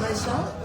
pleasure.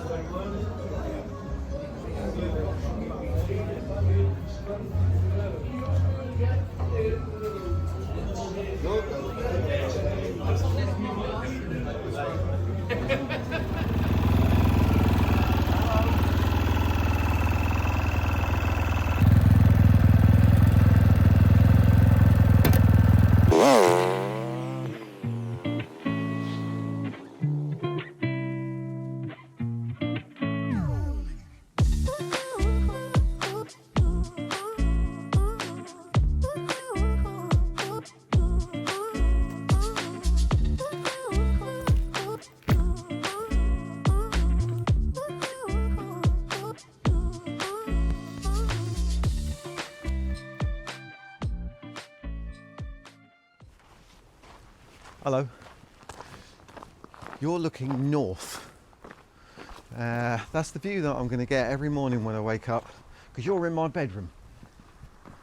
Hello. You're looking north. That's the view that I'm going to get every morning when I wake up, because you're in my bedroom.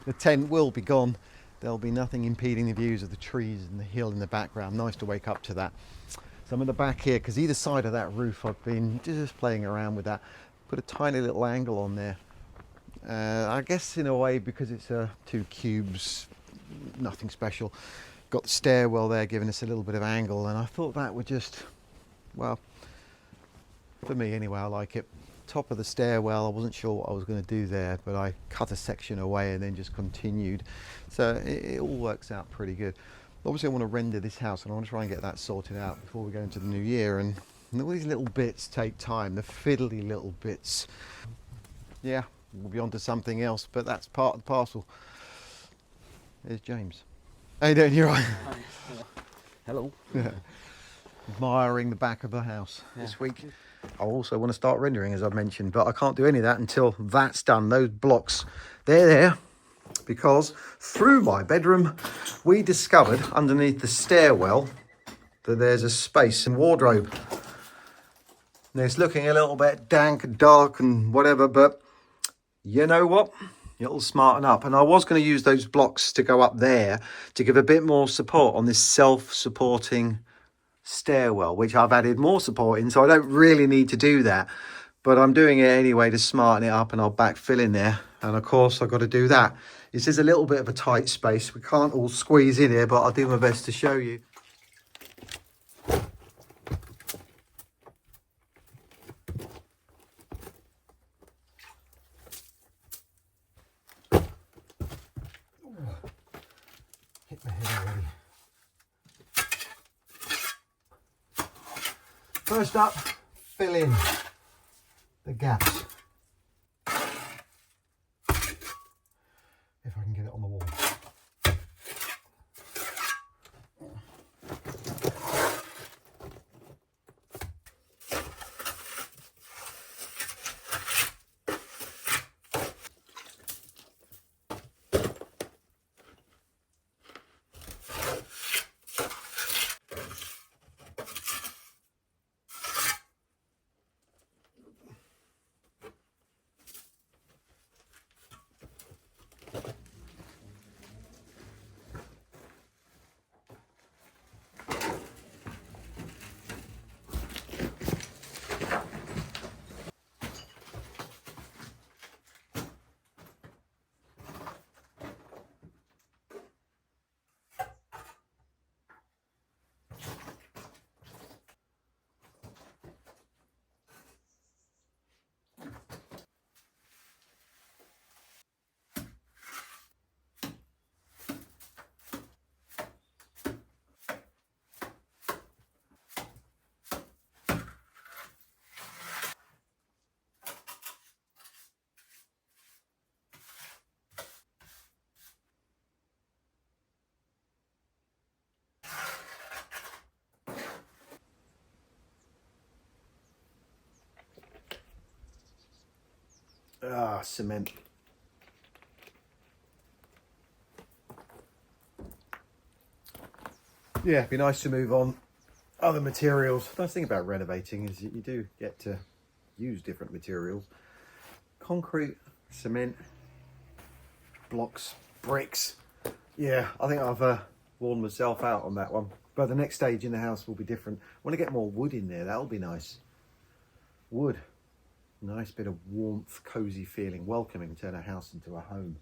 The tent will be gone. There'll be nothing impeding the views of the trees and the hill in the background. Nice to wake up to that. So I'm at the back here because either side of that roof I've been just playing around with that. Put a tiny little angle on there. I guess in a way because it's two cubes, nothing special. Got the stairwell there giving us a little bit of angle, and I thought that would just, well, for me anyway, I like it. Top of the stairwell, I wasn't sure what I was going to do there, but I cut a section away and then just continued. So it all works out pretty good. Obviously I want to render this house and I want to try and get that sorted out before we go into the new year, and all these little bits take time, the fiddly little bits. Yeah, we'll be on to something else, but that's part of the parcel. There's James. How you doing? You right? Hello. Yeah. Admiring the back of the house this week. I also want to start rendering, as I've mentioned, but I can't do any of that until that's done. Those blocks, they're there because through my bedroom we discovered underneath the stairwell that there's a space and wardrobe. Now it's looking a little bit dank and dark and whatever, but you know what? It'll smarten up. And I was going to use those blocks to go up there to give a bit more support on this self-supporting stairwell, which I've added more support in, so I don't really need to do that. But I'm doing it anyway to smarten it up, and I'll backfill in there. And of course, I've got to do that. This is a little bit of a tight space. We can't all squeeze in here, but I'll do my best to show you. Hit my head already. First up, fill in the gaps. If I can get it on the wall. Cement. Yeah, it'd be nice to move on other materials. The nice thing about renovating is that you do get to use different materials. Concrete, cement, blocks, bricks. Yeah, I think I've worn myself out on that one. But the next stage in the house will be different. I want to get more wood in there. That'll be nice. wood. Nice bit of warmth, cozy feeling, welcoming, turn a house into a home.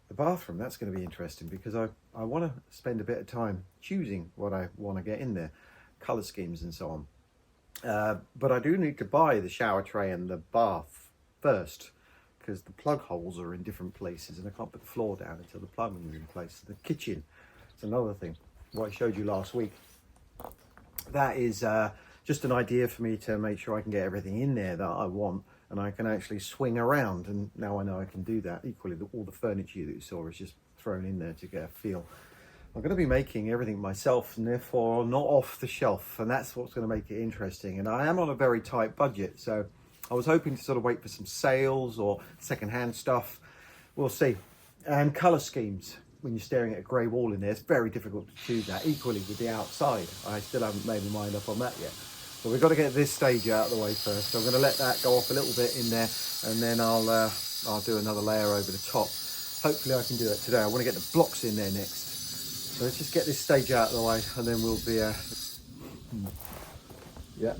The bathroom, that's going to be interesting because I want to spend a bit of time choosing what I want to get in there, colour schemes and so on. But I do need to buy the shower tray and the bath first because the plug holes are in different places and I can't put the floor down until the plumbing is in place. The kitchen, it's another thing, what I showed you last week. That is just an idea for me to make sure I can get everything in there that I want and I can actually swing around, and now I know I can do that. Equally, all the furniture that you saw is just thrown in there to get a feel. I'm going to be making everything myself and therefore not off the shelf, and that's what's going to make it interesting. And I am on a very tight budget, so I was hoping to sort of wait for some sales or second-hand stuff. We'll see. And colour schemes. When you're staring at a grey wall in there, it's very difficult to choose that. Equally with the outside, I still haven't made my mind up on that yet. But we've got to get this stage out of the way first. So I'm going to let that go off a little bit in there, and then I'll do another layer over the top. Hopefully I can do that today. I want to get the blocks in there next. So let's just get this stage out of the way, and then we'll be yeah.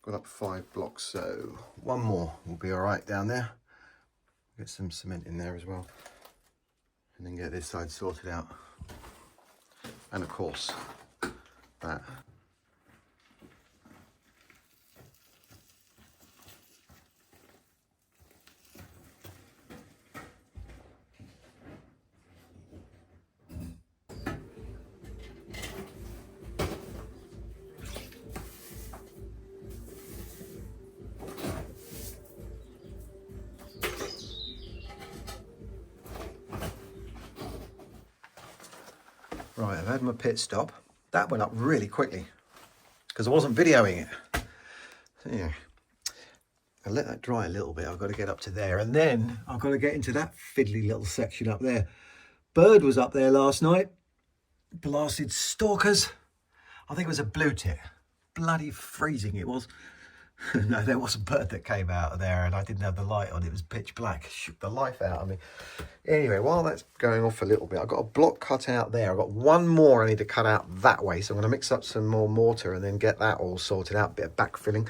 Got up 5 blocks, so one more will be all right down there. Get some cement in there as well, and then get this side sorted out. And of course, that. Right, I've had my pit stop. That went up really quickly because I wasn't videoing it. So yeah, I'll let that dry a little bit. I've got to get up to there, and then I've got to get into that fiddly little section up there. Bird was up there last night. Blasted stalkers. I think it was a blue tit. Bloody freezing it was. No, there was a bird that came out of there and I didn't have the light on. It was pitch black. It shook the life out of me. Anyway, while that's going off a little bit, I've got a block cut out there. I've got one more I need to cut out that way. So I'm going to mix up some more mortar and then get that all sorted out. Bit of backfilling.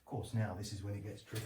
Of course, now this is when it gets tricky.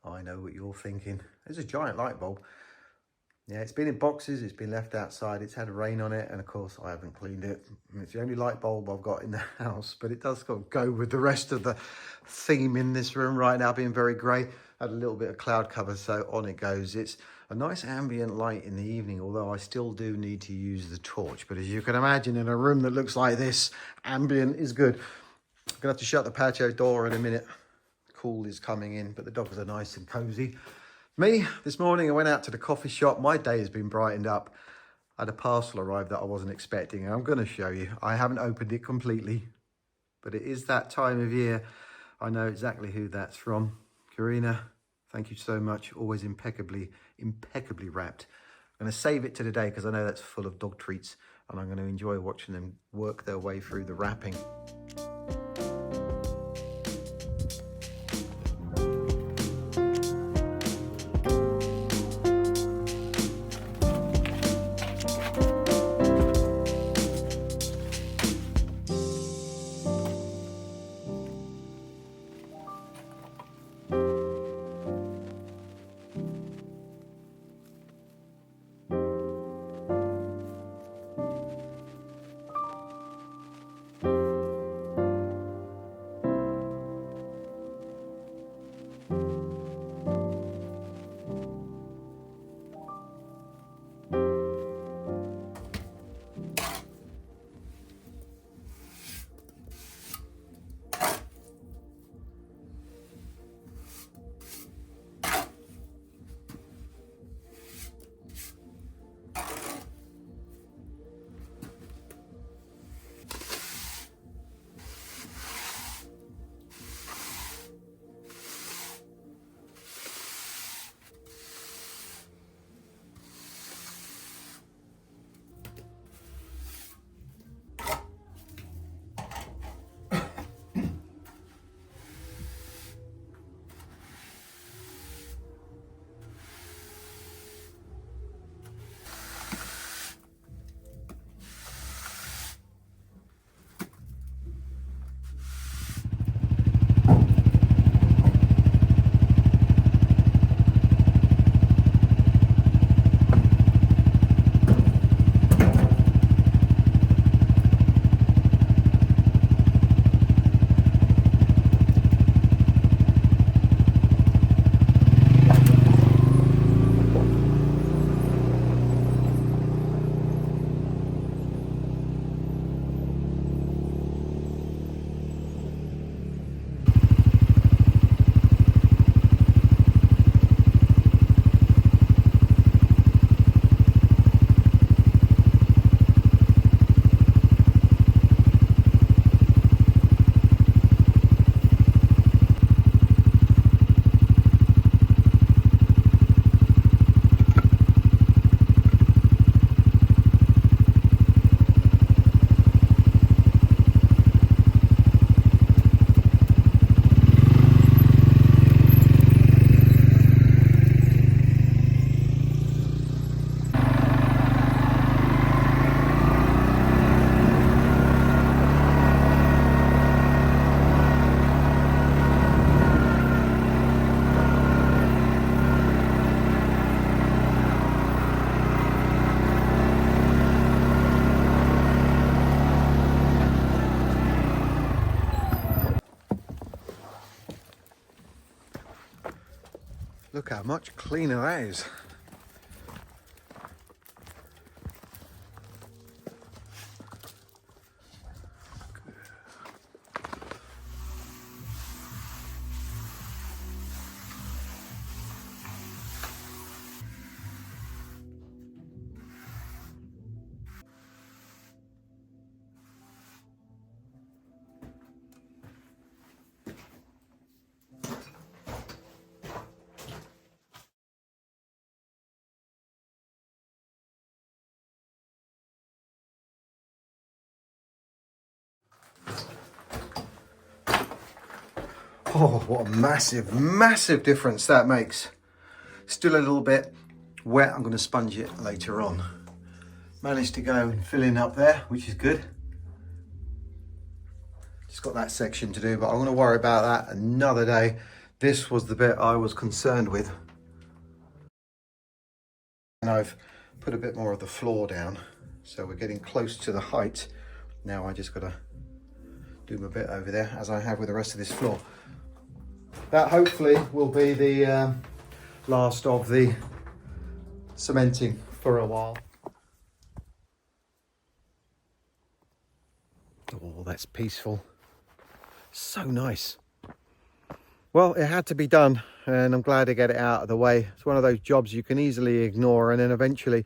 I know what you're thinking. There's a giant light bulb. Yeah, it's been in boxes, it's been left outside, it's had rain on it, and of course I haven't cleaned it. It's the only light bulb I've got in the house, but it does go with the rest of the theme in this room right now, being very grey. Had a little bit of cloud cover, so on it goes. It's a nice ambient light in the evening, although I still do need to use the torch. But as you can imagine, in a room that looks like this, ambient is good. I'm gonna have to shut the patio door in a minute. Cool is coming in, but the dogs are nice and cozy. Me, this morning I went out to the coffee shop. My day has been brightened up. I had a parcel arrive that I wasn't expecting, and I'm going to show you. I haven't opened it completely, but it is that time of year. I know exactly who that's from. Karina, thank you so much. Always impeccably wrapped. going to save it to the day because I know that's full of dog treats, and I'm going to enjoy watching them work their way through the wrapping. Look how much cleaner that is. Oh, what a massive, massive difference that makes. Still a little bit wet. I'm going to sponge it later on. Managed to go and fill in up there, which is good. Just got that section to do, but I'm going to worry about that another day. This was the bit I was concerned with. And I've put a bit more of the floor down, so we're getting close to the height. Now I just got to do my bit over there, as I have with the rest of this floor. That hopefully will be the last of the cementing for a while. Oh, that's peaceful. So nice. Well, it had to be done, and I'm glad to get it out of the way. It's one of those jobs you can easily ignore, and then eventually,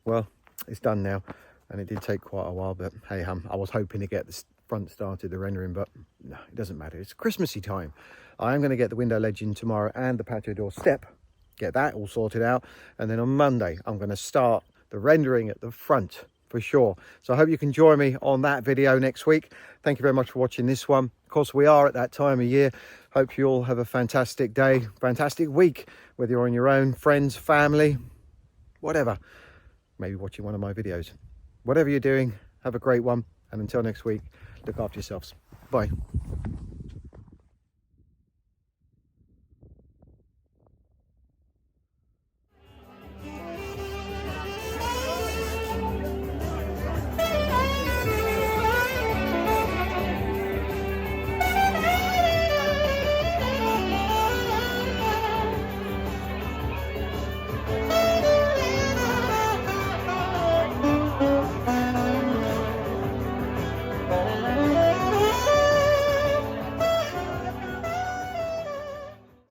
well, it's done now. And it did take quite a while, but hey, I was hoping to get the front started, the rendering, but no, it doesn't matter. It's Christmassy time. I am going to get the window ledge in tomorrow and the patio door step, get that all sorted out. And then on Monday, I'm going to start the rendering at the front for sure. So I hope you can join me on that video next week. Thank you very much for watching this one. Of course, we are at that time of year. Hope you all have a fantastic day, fantastic week, whether you're on your own, friends, family, whatever. Maybe watching one of my videos. Whatever you're doing, have a great one. And until next week, look after yourselves. Bye.